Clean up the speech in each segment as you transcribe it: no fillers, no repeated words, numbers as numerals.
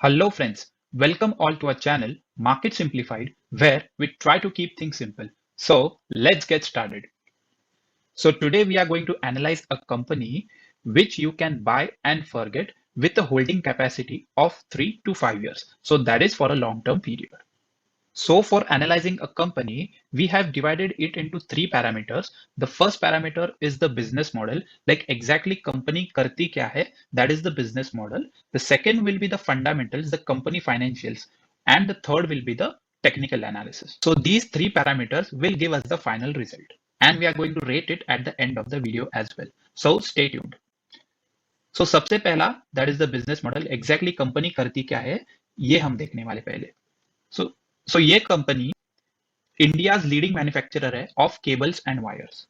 Hello friends, welcome all to our channel Market Simplified where we try to keep things simple. So let's get started. So today we are going to analyze a company which you can buy and forget with a holding capacity of 3 to 5 years. So that is for a long term period. So for analyzing a company, we have divided it into three parameters. The first parameter is the business model, like exactly company karti kya hai, that is the business model. The second will be the fundamentals, the company financials, and the third will be the technical analysis. So these three parameters will give us the final result, and we are going to rate it at the end of the video as well. So stay tuned. So सबसे पहला that is the business model, exactly company करती क्या है, ये हम देखने वाले पहले. So so ये company India's leading manufacturer of cables and wires.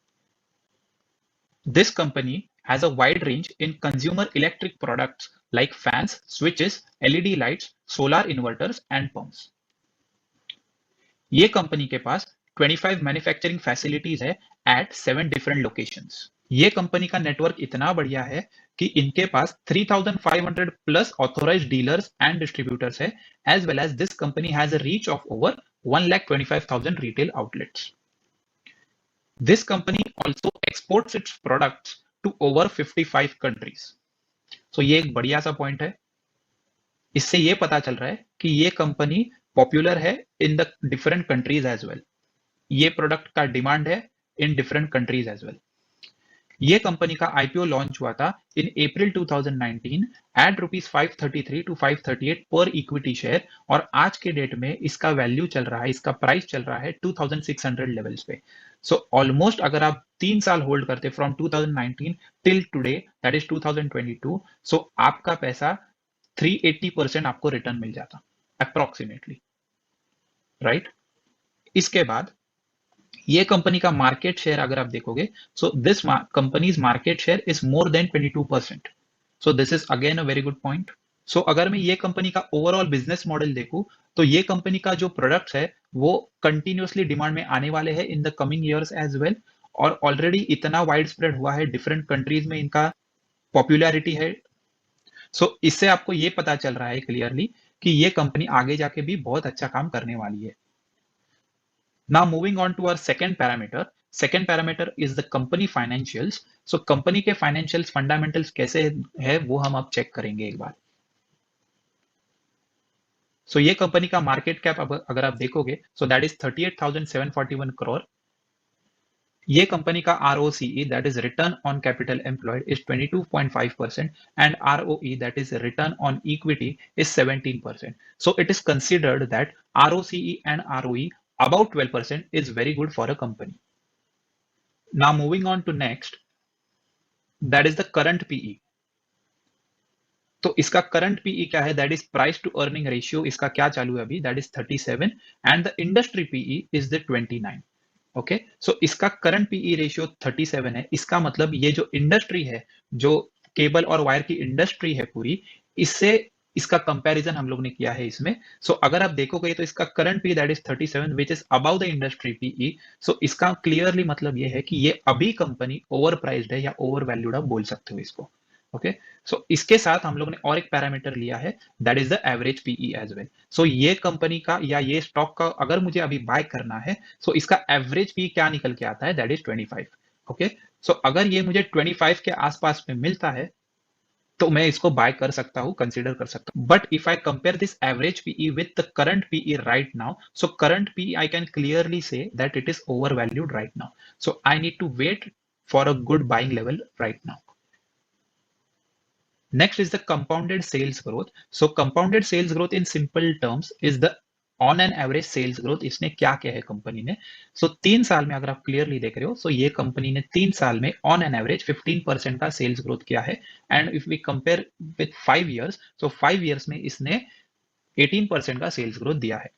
This company has a wide range in consumer electric products like fans, switches, LED lights, solar inverters and pumps. ये कंपनी के पास 25 मैन्युफैक्चरिंग फैसिलिटीज है at 7 different locations. ये company का network इतना बढ़िया है कि इनके पास 3,500 plus authorized dealers and distributors है, as well as this company has a reach of over 1,25,000 retail outlets. This company also exports its products to over 55 countries. So ये एक बढ़िया सा पॉइंट है. इससे ये पता चल रहा है कि ये कंपनी पॉपुलर है in the different countries as well. ये प्रोडक्ट का डिमांड है in different countries as well. ये कंपनी का आईपीओ लॉन्च हुआ था इन अप्रैल 2019 एट ₹533 to 538 पर इक्विटी शेयर, और आज के डेट में इसका वैल्यू चल रहा है, इसका प्राइस चल रहा है 2600 लेवल्स पे. सो ऑलमोस्ट अगर आप 3 साल होल्ड करते from 2019 till today that is 2022, सो आपका पैसा 380% आपको रिटर्न मिल जाता अप्रोक्सीमेटली, राइट. इसके बाद ये कंपनी का मार्केट शेयर अगर आप देखोगे, so this companies market share is more than 22%. So this is again a very good point. So अगर मैं ये कंपनी का ओवरऑल बिजनेस मॉडल देखूं, तो ये कंपनी का जो प्रोडक्ट्स है वो कंटिन्यूअसली डिमांड में आने वाले हैं in the coming years as well, और ऑलरेडी इतना वाइड स्प्रेड हुआ है, डिफरेंट कंट्रीज में इनका पॉपुलैरिटी है. सो इससे आपको ये पता चल रहा है क्लियरली कि ये कंपनी आगे जाके भी बहुत अच्छा काम करने वाली है. Now moving on to our second parameter. Second parameter is the company financials. So company के financials fundamentals कैसे है वो हम अब चेक करेंगे एक बार. So ये कंपनी का मार्केट कैप अगर आप देखोगे, so that is 38,741 crore. ये कंपनी का ROCE that is return on capital employed is 22.5% and ROE that is return on equity is 17%. So it is considered that ROCE and ROE about 12% is very good for a company. Now moving on to next, that is the current PE. तो इसका current PE क्या है, that is price to earning ratio. इसका क्या चालू है अभी, that is 37 and the industry PE is the 29. Okay, so इसका करंट पीई रेशियो 37 है. इसका मतलब ये जो इंडस्ट्री है, जो केबल और वायर की इंडस्ट्री है पूरी, इससे इसका कंपैरिजन हम लोग ने किया है इसमें. सो अगर आप देखोगे तो इसका current P that is 37 which is above the industry PE. So इसका क्लियरली मतलब ये है कि ये अभी कंपनी ओवर प्राइस्ड है या ओवर वैल्यूड आप बोल सकते हो इसको. ओके, सो इसके साथ हम लोग ने और एक पैरामीटर लिया है, that is the average PE as well. So ये कंपनी का या ये स्टॉक का अगर मुझे अभी बाय करना है, सो इसका एवरेज पी क्या निकल के आता है, दैट इज 25. ओके, सो अगर ये मुझे 25 के आसपास में मिलता है तो मैं इसको बाय कर सकता हूं, कंसीडर कर सकता हूं. But if I compare this average PE with the current PE right now, so current PE I can clearly see that it is overvalued right now. So I need to wait for a good buying level right now. Next is the compounded sales growth. So compounded sales growth in simple terms is the on an average sales growth. इसने क्या किया है company ने, सो 3 साल में अगर आप clearly देख रहे हो, सो ये कंपनी ने 3 साल में ऑन एन एवरेज 15% का सेल्स ग्रोथ किया है. And if we compare with 5 years, so 5 years में इसने 18% का सेल्स ग्रोथ दिया है.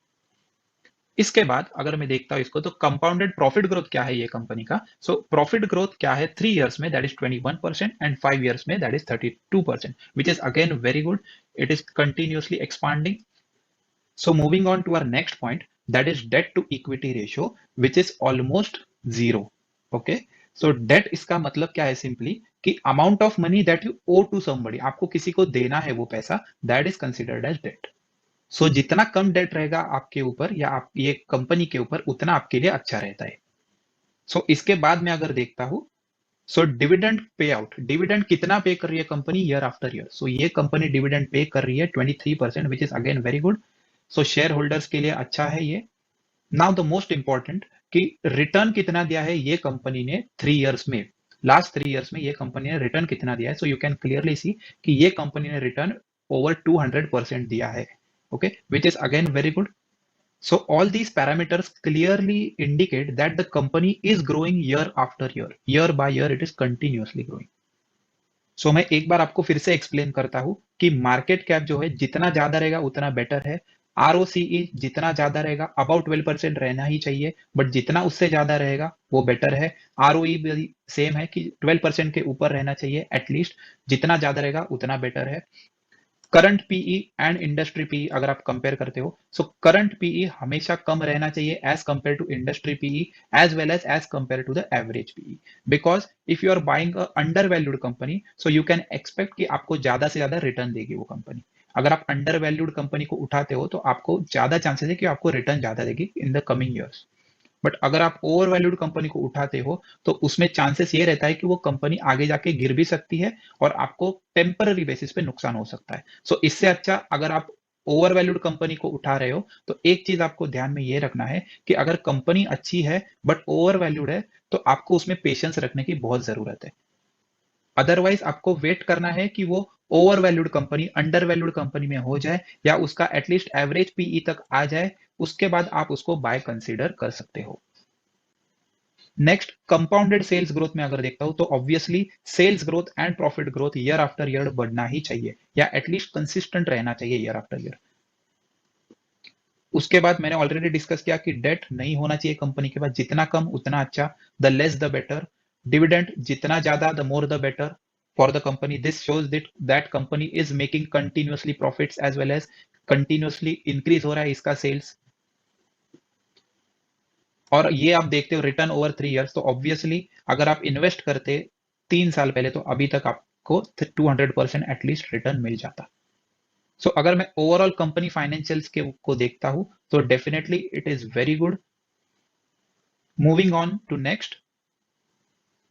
इसके बाद अगर मैं देखता हूं इसको, तो कंपाउंडेड प्रॉफिट ग्रोथ क्या है ये कंपनी का. सो प्रॉफिट ग्रोथ क्या है 3 इयर्स में, दैट इज 21% एंड 5 इयर्स में that is 32%, which is again very good. It is continuously expanding. So moving on to our next point, that is debt to equity ratio, which is almost zero. Okay, so debt इसका मतलब क्या है, simply कि amount of money that you owe to somebody, आपको किसी को देना है वो पैसा, that is considered as debt. सो जितना कम डेट रहेगा आपके ऊपर या आप ये कंपनी के ऊपर, उतना आपके लिए अच्छा रहता है। सो इसके बाद मैं अगर देखता हूं, so dividend pay out, dividend कितना पे कर रही है company year after year. So ये कंपनी डिविडेंड पे कर रही है 23%, विच is again very good. So share holders के लिए अच्छा है ये। नाउ द मोस्ट इंपॉर्टेंट, कि रिटर्न कितना दिया है ये कंपनी ने 3 इयर्स में, लास्ट 3 इयर्स में ये कंपनी ने रिटर्न कितना दिया है। सो यू कैन क्लियरली सी कि ये कंपनी ने रिटर्न ओवर 200% दिया है, okay, which is again very good. So all these parameters clearly indicate that the company is growing year after year. Year by year it is continuously growing. So मैं एक बार आपको फिर से explain करता हूं कि मार्केट कैप जो है जितना ज्यादा रहेगा उतना बेटर है। आरओसीई जितना ज्यादा रहेगा, अबाउट 12% रहना ही चाहिए, बट जितना उससे ज्यादा रहेगा वो बेटर है। आरओई भी सेम है कि 12% के ऊपर रहना चाहिए एटलीस्ट, जितना ज्यादा रहेगा उतना बेटर है। Current PE and industry PE अगर आप कंपेयर करते हो, सो करंट पीई हमेशा कम रहना चाहिए as compare to industry PE, as well as compare to the average PE. Because if you are buying a undervalued company, so you can expect कि आपको ज्यादा से ज्यादा रिटर्न देगी वो कंपनी। अगर आप अंडर वैल्यूड कंपनी को उठाते हो तो आपको ज्यादा चांसेस है कि आपको रिटर्न ज्यादा देगी इन द कमिंग ईयर्स। बट अगर आप ओवर वैल्यूड कंपनी को उठाते हो तो उसमें चांसेस ये रहता है कि वो कंपनी आगे जाके गिर भी सकती है और आपको टेम्पररी बेसिस पे नुकसान हो सकता है। सो इससे अच्छा अगर आप ओवर वैल्यूड कंपनी को उठा रहे हो तो एक चीज आपको ध्यान में ये रखना है कि अगर कंपनी अच्छी है बट ओवर वैल्यूड है, तो आपको उसमें पेशेंस रखने की बहुत जरूरत है। अदरवाइज आपको वेट करना है कि वो over valued company under valued company में हो जाए या उसका एटलीस्ट एवरेज पीई तक आ जाए, उसके बाद आप उसको बाय कंसीडर कर सकते हो। नेक्स्ट, कंपाउंडेड सेल्स ग्रोथ में अगर देखता हूं तो obviously sales growth and profit growth year after year बढ़ना ही चाहिए या एटलीस्ट कंसिस्टेंट रहना चाहिए ईयर आफ्टर ईयर। उसके बाद मैंने ऑलरेडी डिस्कस किया कि डेट नहीं होना चाहिए कंपनी के पास, जितना कम उतना अच्छा, the less the better. Dividend जितना ज्यादा the more the better for the company. This shows that company is making continuously profits as well as continuously increase हो रहा है इसका सेल्स। और ये आप देखते हो रिटर्न ओवर 3 इयर्स, तो ऑब्वियसली अगर आप इन्वेस्ट करते 3 साल पहले तो अभी तक आपको 200% एटलीस्ट रिटर्न मिल जाता। सो अगर मैं ओवरऑल कंपनी फाइनेंशियल्स के को देखता हूं तो definitely it is very good. Moving on to next,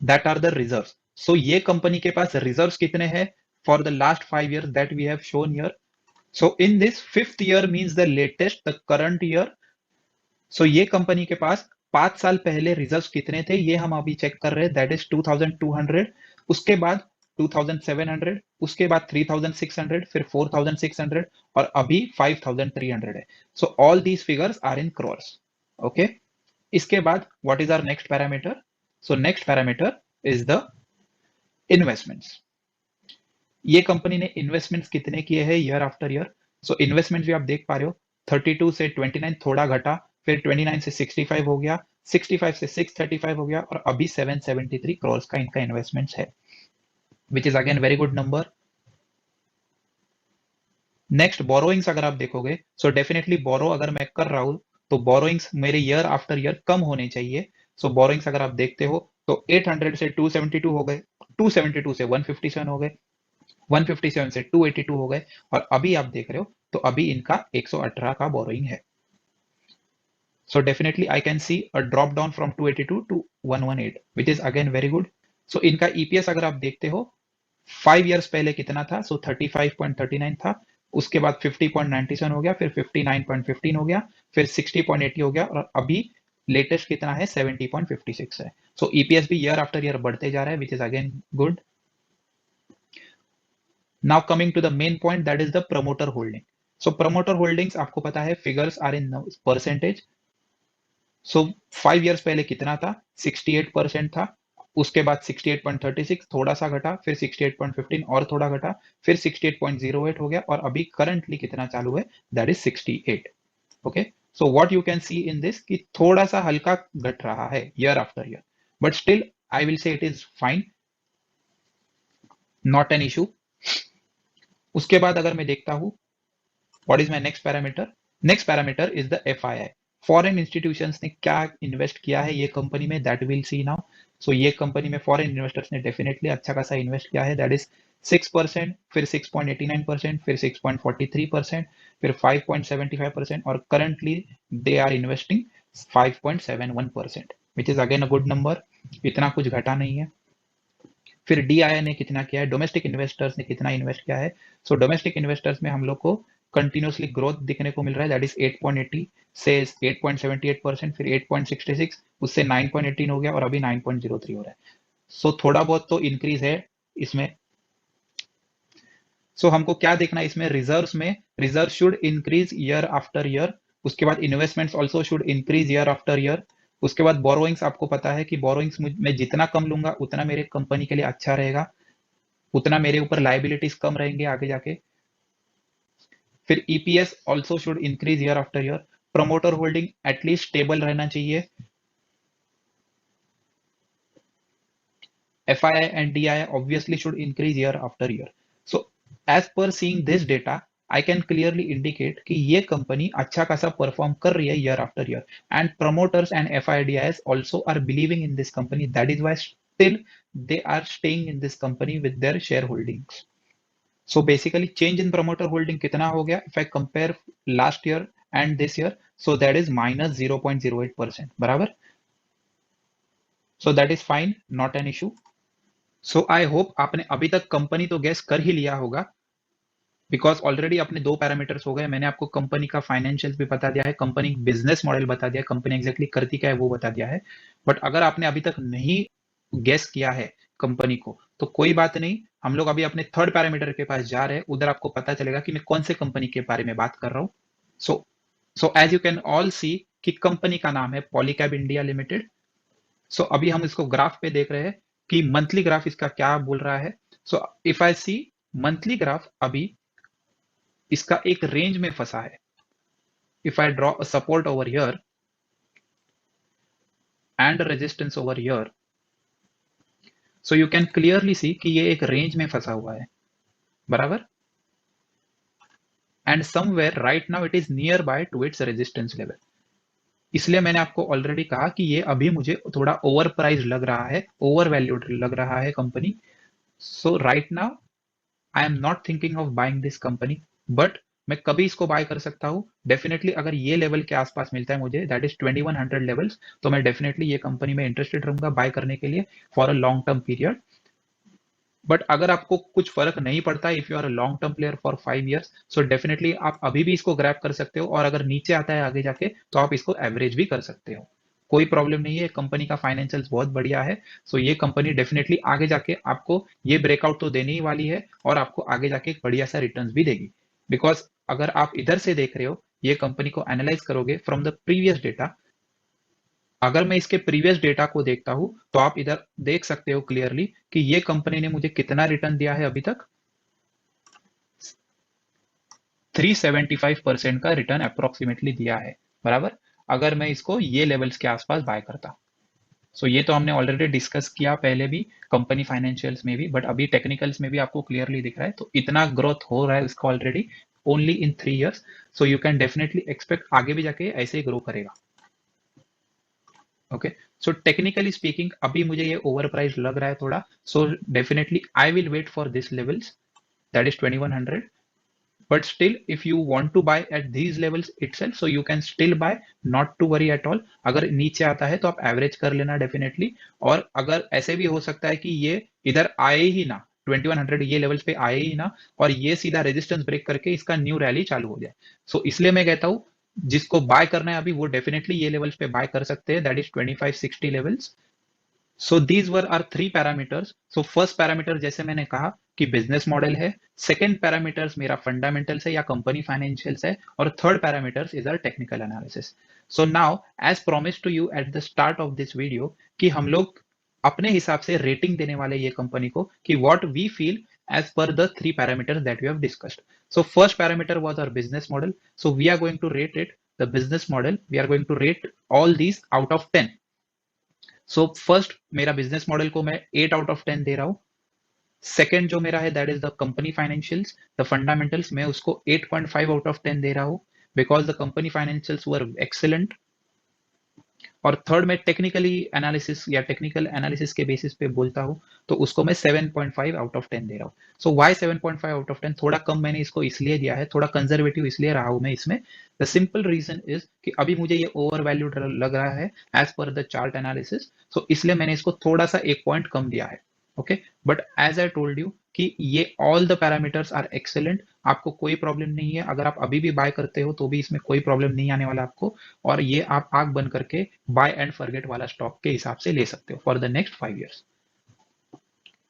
that are the reserves. So ये कंपनी के पास रिजर्व्स कितने हैं for the last 5 years that we have shown here. So in this fifth year means the latest the current year. So ये company के पास 5 साल पहले reserves कितने थे ये हम अभी चेक कर रहे हैं, दैट इज 2200। उसके बाद 2700, उसके बाद 3600, फिर 4600 और अभी 5300 है। So all these figures are in crores, okay. इसके बाद what is our next parameter? So next parameter is the investments. ये कंपनी ने इन्वेस्टमेंट्स कितने किए हैं year after year. So investment भी आप देख पा रहे हो, 32 से 29 थोड़ा घटा, फिर 29 से 65 हो गया, 65 से 635 हो गया और अभी 773 करोड़ का इनका इन्वेस्टमेंट्स है, which is again very good number. Next borrowings अगर आप देखोगे, सो डेफिनेटली बोरो अगर मैं कर रहा हूं तो बोरोइंग्स मेरे ईयर आफ्टर ईयर कम होने चाहिए। सो बोरोइंग्स अगर आप देखते हो तो 800 से 272 हो गए, 272 से 157 हो गए, 157 से 282 हो गए और अभी आप देख रहे हो तो अभी इनका 118 का बोरोइंग है। So definitely I can see a drop down from 282 to 118, which is again very good. So इनका EPS अगर आप देखते हो 5 इयर्स पहले कितना था, सो 35.39 था, उसके बाद 50.97 हो गया, फिर 59.15 हो गया, फिर 60.80 हो गया और अभी लेटेस्ट कितना है 70.56 है। सो ईपीएस भी ईयर आफ्टर ईयर बढ़ते जा रहा है, which is again good. Now coming to the main point, that is the promoter holding. So promoter holdings आपको पता है figures are in percentage. So 5 years पहले कितना था, 68% था, उसके बाद 68.36 थोड़ा सा घटा, फिर 68.15 और थोड़ा घटा, फिर 68.08 हो गया और अभी करंटली कितना चालू है, that is 68। Okay, so what you can see in this कि थोड़ा सा हल्का घट रहा है year after year, but still I will say it is fine, not an issue. उसके बाद अगर मैं देखता हूं what is my next parameter, next parameter is the FII. Foreign institutions ने क्या इन्वेस्ट किया है ये कंपनी में, that will see now. So ये कंपनी में फॉरेन इन्वेस्टर्स ने डेफिनेटली अच्छा खासा इन्वेस्ट किया है, दैट इज 6%, फिर 6.89%, फिर 6.43%, फिर 5.75%, और currently they are investing 5.71%, which is again a good number, इतना कुछ घटा नहीं है। फिर DII ने कितना किया है, डोमेस्टिक इन्वेस्टर्स ने कितना इन्वेस्ट किया है। सो डोमेस्टिक इन्वेस्टर्स में हम लोग को कंटिन्यूसली ग्रोथ दिखने को मिल रहा है, दैट इज 8.80 से 8.78%, फिर 8.66, उससे 9.18 हो गया, और अभी 9.03 हो रहा है। सो थोड़ा बहुत तो इंक्रीज है इसमें। सो हमको क्या देखना है इसमें, रिजर्व्स में reserve should increase year after year, उसके बाद investments also should increase year after year, उसके बाद बोरोइंग्स, आपको पता है कि बोरोइंग्स में जितना कम लूंगा उतना मेरे कंपनी के लिए अच्छा रहेगा, उतना मेरे ऊपर लाइबिलिटीज कम रहेंगे आगे जाके। फिर EPS also should increase year after year, promoter holding at least stable रहना चाहिए, FII and DII obviously should increase year after year. So as per seeing this data, I can clearly indicate कि ये company अच्छा खासा perform कर रही है year after year, and promoters and FIDIs also are believing in this company. That is why still they are staying in this company with their shareholdings. So basically change in promoter holding कितना हो गया, if I compare last year and this year, so that is minus 0.08%, बराबर। So that is fine, not an issue. So I hope आपने अभी तक company तो gas कर ही लिया होगा, बिकॉज ऑलरेडी अपने दो पैरामीटर्स हो गए, मैंने आपको कंपनी का फाइनेंशियल्स भी बता दिया है, कंपनी बिजनेस मॉडल बता दिया है, कंपनी एग्जैक्टली करती क्या है वो बता दिया है। बट अगर आपने अभी तक नहीं गेस किया है कंपनी को तो कोई बात नहीं, हम लोग अभी अपने थर्ड पैरामीटर के पास जा रहे हैं, उधर आपको पता चलेगा कि मैं कौन से कंपनी के बारे में बात कर रहा हूँ। So as you can all see कि कंपनी का नाम है पॉलीकैब इंडिया लिमिटेड। सो अभी हम इसको ग्राफ पे देख रहे हैं कि मंथली ग्राफ इसका क्या बोल रहा है। So if I see monthly graph, अभी इसका एक रेंज में फंसा है। If I draw a support over here and resistance over here, so you can clearly see कि ये एक रेंज में फंसा हुआ है, बराबर। And somewhere right now it is near by to its resistance level. इसलिए मैंने आपको ऑलरेडी कहा कि ये अभी मुझे थोड़ा ओवर प्राइस लग रहा है, ओवर वैल्यूड लग रहा है company. So right now I am not thinking of buying this company, but मैं कभी इसको बाय कर सकता हूँ डेफिनेटली। अगर ये लेवल के आसपास मिलता है मुझे, दैट इज 2100 लेवल्स, तो मैं डेफिनेटली ये कंपनी में इंटरेस्टेड रहूंगा बाय करने के लिए for a long term period. But अगर आपको कुछ फर्क नहीं पड़ता, if you are a long term player for 5 years, so definitely आप अभी भी इसको ग्रैब कर सकते हो, और अगर नीचे आता है आगे जाके तो आप इसको एवरेज भी कर सकते हो, कोई प्रॉब्लम नहीं है। कंपनी का फाइनेंशियल्स बहुत बढ़िया है। सो ये कंपनी डेफिनेटली आगे जाके आपको ये ब्रेकआउट तो देने ही वाली है, और आपको आगे जाके एक बढ़िया सा रिटर्न भी देगी। बिकॉज अगर आप इधर से देख रहे हो, ये कंपनी को एनालाइज करोगे फ्रॉम द प्रीवियस डेटा, अगर मैं इसके प्रीवियस डेटा को देखता हूं तो आप इधर देख सकते हो क्लियरली कि ये कंपनी ने मुझे कितना रिटर्न दिया है अभी तक, 375% का रिटर्न अप्रोक्सीमेटली दिया है, बराबर। अगर मैं इसको ये लेवल्स के आसपास बाय करता, सो ये तो हमने ऑलरेडी डिस्कस किया पहले भी कंपनी फाइनेंशियल्स में भी, बट अभी टेक्निकल्स में भी आपको क्लियरली दिख रहा है। तो इतना ग्रोथ हो रहा है इसका already only in 3 years, so you can definitely expect आगे भी जाके ऐसे ही ग्रो करेगा। ओके, सो टेक्निकली स्पीकिंग अभी मुझे ये ओवर प्राइस लग रहा है थोड़ा, so definitely I will wait for this levels, that is 2100। But still, if you want to buy at these levels itself, so you can still buy, not to worry at all। अगर नीचे आता है तो आप average कर लेना definitely, और अगर ऐसे भी हो सकता है कि ये इधर आए ही ना, 2100 ये लेवल्स पे आए ही ना, और ये सीधा रेजिस्टेंस ब्रेक करके इसका न्यू रैली चालू हो जाए। सो इसलिए मैं कहता हूँ जिसको बाय करना है अभी वो डेफिनेटली ये लेवल्स पे बाय कर सकते हैं, that is 2560 levels. So these were are three parameters. So first parameter जैसे मैंने कहा कि बिजनेस मॉडल है, सेकेंड पैरामीटर्स मेरा फंडामेंटल्स है या कंपनी फाइनेंशियल्स है, और third parameters is are technical analysis. So now as promise to you at the start of this video कि हम लोग अपने हिसाब से रेटिंग देने वाले ये कंपनी को कि what we feel as per the three parameters that we have discussed. So first parameter was our business model. So we are going to rate it, the business model, we are going to rate all these out of 10. So first मेरा business model को मैं 8 out of 10 दे रहा हूं। Second जो मेरा है that is the company financials, the fundamentals, मैं उसको 8.5 out of 10 दे रहा हूं, because the company financials were excellent. और थर्ड मैं टेक्निकली एनालिसिस या टेक्निकल एनालिसिस के बेसिस पे बोलता हूँ तो उसको मैं 7.5 आउट ऑफ 10 दे रहा हूँ। सो वाई 7.5 आउट ऑफ 10? थोड़ा कम मैंने इसको इसलिए दिया है, थोड़ा कंजर्वेटिव इसलिए रहा हूँ मैं इसमें। द सिंपल रीजन इज कि अभी मुझे ये ओवर वैल्यूड लग रहा है as per the chart analysis, सो इसलिए मैंने इसको थोड़ा सा एक पॉइंट कम दिया है। Okay, but as I told you कि ये all the parameters are excellent, आपको कोई प्रॉब्लम नहीं है। अगर आप अभी भी बाय करते हो तो भी इसमें कोई प्रॉब्लम नहीं आने वाला आपको, और ये आप आंख बंद करके बाय एंड फॉरगेट वाला स्टॉक के हिसाब से ले सकते हो for the next 5 years।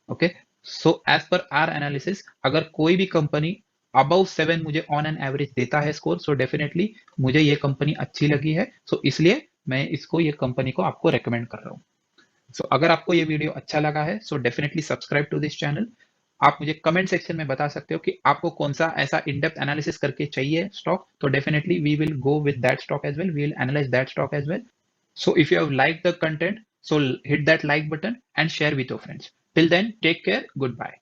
Okay, so as per are analysis, अगर कोई भी कंपनी अबव 7 मुझे ऑन एन एवरेज देता है स्कोर, सो डेफिनेटली मुझे ये कंपनी अच्छी लगी है, सो इसलिए मैं इसको, ये कंपनी को आपको रेकमेंड कर रहा हूँ। सो अगर आपको ये वीडियो अच्छा लगा है so definitely subscribe to this channel. आप मुझे कमेंट सेक्शन में बता सकते हो कि आपको कौन सा ऐसा इन डेप्थ एनालिसिस करके चाहिए स्टॉक, तो definitely we will go with that stock as well, we will analyse that stock as well. So if you have liked the content, so hit that like button and share with your friends. Till then, take care. Goodbye.